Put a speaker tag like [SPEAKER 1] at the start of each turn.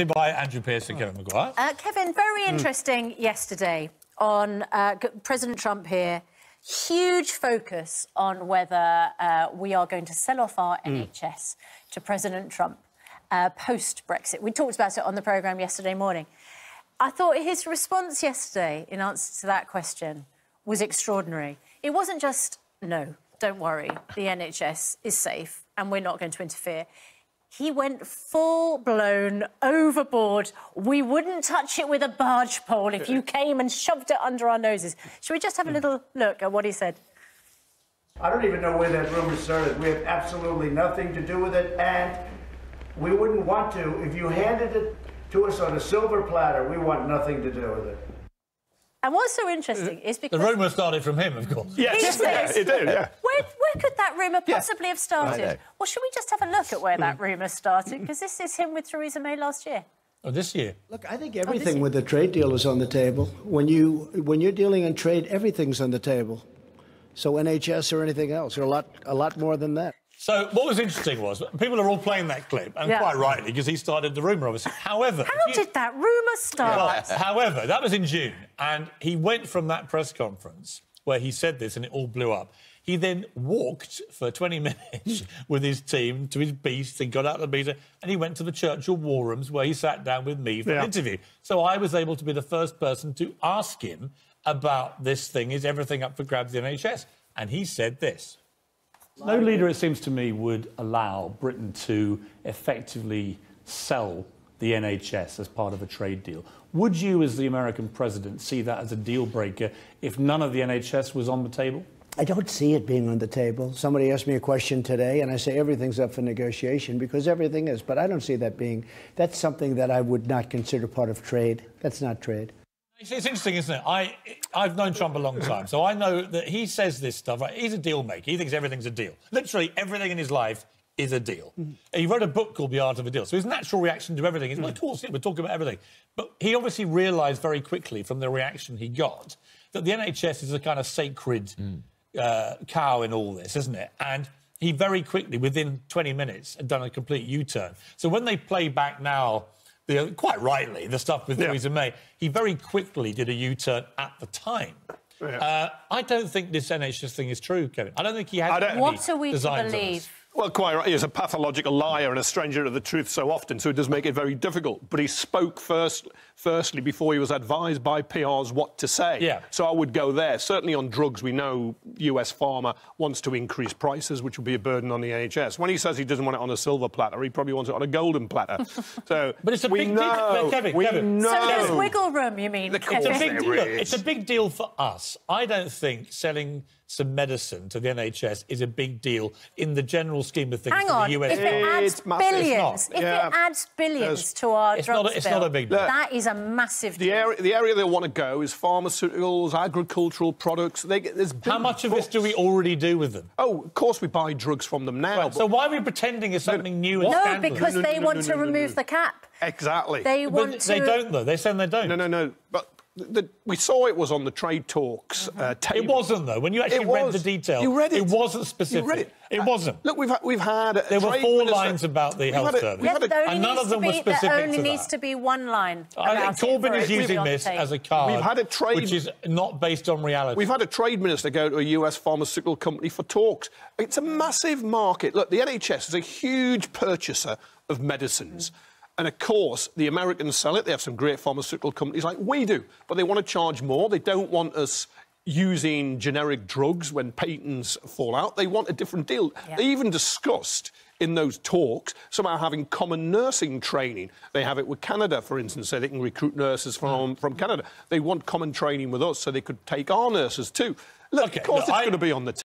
[SPEAKER 1] By Andrew Pearce and Kevin Maguire.
[SPEAKER 2] Kevin, very interesting yesterday on President Trump here. Huge focus on whether we are going to sell off our NHS to President Trump post-Brexit. We talked about it on the programme yesterday morning. I thought his response yesterday in answer to that question was extraordinary. It wasn't just, no, don't worry, the NHS is safe and we're not going to interfere. He went full-blown overboard. We wouldn't touch it with a barge pole if you came and shoved it under our noses. Should we just have a little look at what he said?
[SPEAKER 3] I don't even know where that rumor started. We have absolutely nothing to do with it, and we wouldn't want to. If you handed it to us on a silver platter, we want nothing to do with it.
[SPEAKER 2] And what's so interesting is because...
[SPEAKER 1] The rumour started from him, of course.
[SPEAKER 2] Yes,
[SPEAKER 4] it did, yeah.
[SPEAKER 2] Where could that rumour possibly have started? Well, should we just have a look at where that rumour started? Because this is him with Theresa May last year.
[SPEAKER 1] Oh, this year?
[SPEAKER 5] Look, I think everything with the trade deal is on the table. When you're dealing in trade, everything's on the table. So NHS or anything else, or a lot more than that.
[SPEAKER 1] So what was interesting was people are all playing that clip, and quite rightly, because he started the rumour, obviously. However...
[SPEAKER 2] How did that rumour start?
[SPEAKER 1] Well, however, that was in June, and he went from that press conference where he said this and it all blew up. He then walked for 20 minutes with his team to his beast and got out of the beast, and he went to the Churchill War Rooms where he sat down with me for an interview. So I was able to be the first person to ask him about this thing. Is everything up for grabs in the NHS? And he said this.
[SPEAKER 6] No leader, it seems to me, would allow Britain to effectively sell the NHS as part of a trade deal. Would you, as the American president, see that as a deal breaker if none of the NHS was on the table?
[SPEAKER 5] I don't see it being on the table. Somebody asked me a question today, and I say everything's up for negotiation, because everything is. But I don't see that being... That's something that I would not consider part of trade. That's not trade.
[SPEAKER 1] It's interesting, isn't it? I've known Trump a long time, so I know that he says this stuff. Right? He's a deal maker. He thinks everything's a deal. Literally, everything in his life is a deal. He wrote a book called The Art of a Deal. So his natural reaction to everything is, well, of course, we're talking about everything. But he obviously realised very quickly from the reaction he got that the NHS is a kind of sacred cow in all this, isn't it? And he very quickly, within 20 minutes, had done a complete U-turn. So when they play back now... quite rightly, the stuff with Theresa May, he very quickly did a U-turn at the time. I don't think this NHS thing is true, Kevin. I don't think he had any
[SPEAKER 2] What are we to
[SPEAKER 1] designs
[SPEAKER 2] believe?
[SPEAKER 4] Well, quite right. He's a pathological liar and a stranger to the truth so often, so it does make it very difficult. But he spoke firstly before he was advised by PRs what to say.
[SPEAKER 1] Yeah.
[SPEAKER 4] So I would go there. Certainly on drugs, we know US Pharma wants to increase prices, which will be a burden on the NHS. When he says he doesn't want it on a silver platter, he probably wants it on a golden platter. So
[SPEAKER 1] but it's a big deal. Kevin.
[SPEAKER 2] So there's wiggle room, you mean?
[SPEAKER 1] It's a big deal for us. I don't think selling some medicine to the NHS is a big deal in the general scheme of things.
[SPEAKER 2] Hang on,
[SPEAKER 1] the US.
[SPEAKER 2] if it adds billions, if it adds billions to our drugs bill,
[SPEAKER 1] it's not a big deal.
[SPEAKER 2] That is a massive deal.
[SPEAKER 4] The area they want to go is pharmaceuticals, agricultural products.
[SPEAKER 1] How much of this do we already do with them?
[SPEAKER 4] Oh, of course we buy drugs from them now.
[SPEAKER 1] Right, so why are we pretending it's something new and scandalous?
[SPEAKER 2] No, because they want to remove the cap.
[SPEAKER 4] Exactly.
[SPEAKER 2] They want to...
[SPEAKER 1] They don't, though. They're saying they don't.
[SPEAKER 4] No. But we saw it was on the trade talks table.
[SPEAKER 1] It wasn't, though. When you actually read the detail,
[SPEAKER 4] you read it.
[SPEAKER 1] It wasn't specific.
[SPEAKER 4] You read it.
[SPEAKER 1] It wasn't.
[SPEAKER 4] Look, we've had...
[SPEAKER 1] There were 4 lines about the health service, and none of them were specific to that.
[SPEAKER 2] There only needs to be 1 line.
[SPEAKER 1] I think Corbyn is using this as a card, which is not based on reality.
[SPEAKER 4] We've had a trade minister go to a US pharmaceutical company for talks. It's a massive market. Look, the NHS is a huge purchaser of medicines. And, of course, the Americans sell it. They have some great pharmaceutical companies like we do. But they want to charge more. They don't want us using generic drugs when patents fall out. They want a different deal. Yeah. They even discussed in those talks somehow having common nursing training. They have it with Canada, for instance, so they can recruit nurses from Canada. They want common training with us so they could take our nurses too. Look, of course it's going to be on the table.